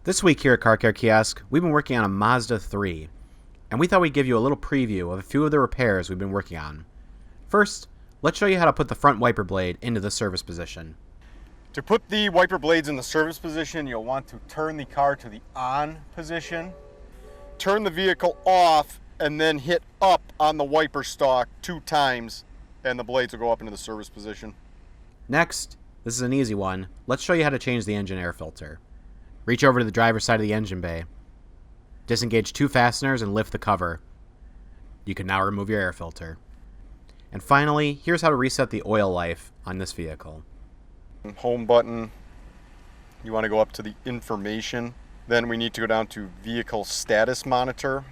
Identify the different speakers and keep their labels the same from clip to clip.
Speaker 1: This week here at CarCareKiosk, we've been working on a Mazda 3, and we thought we'd give you a little preview of a few of the repairs we've been working on. First, let's show you how to put the front wiper blade into the service position.
Speaker 2: To put the wiper blades in the service position, you'll want to turn the car to the on position, turn the vehicle off, and then hit up on the wiper stalk 2 times, and the blades will go up into the service position.
Speaker 1: Next, this is an easy one. Let's show you how to change the engine air filter. Reach over to the driver's side of the engine bay. Disengage 2 fasteners and lift the cover. You can now remove your air filter. And finally, here's how to reset the oil life on this vehicle.
Speaker 2: Home button, you want to go up to the information. Then we need to go down to vehicle status monitor.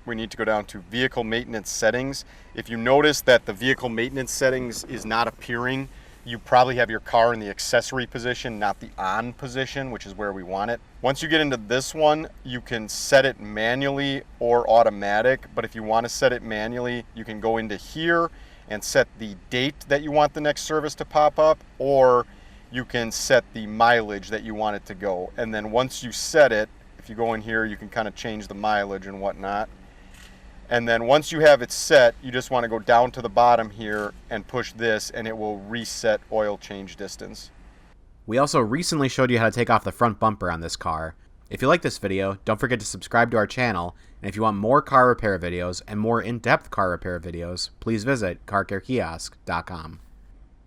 Speaker 2: We need to go down to vehicle maintenance settings. If you notice that the vehicle maintenance settings is not appearing, you probably have your car in the accessory position, not the on position, which is where we want it. Once you get into this one, you can set it manually or automatic, but if you want to set it manually, you can go into here and set the date that you want the next service to pop up, or you can set the mileage that you want it to go. And then once you set it, if you go in here, you can kind of change the mileage and whatnot. And then once you have it set, you just want to go down to the bottom here and push this, and it will reset oil change distance.
Speaker 1: We also recently showed you how to take off the front bumper on this car. If you like this video, don't forget to subscribe to our channel, and if you want more car repair videos and more in-depth car repair videos, please visit CarCareKiosk.com.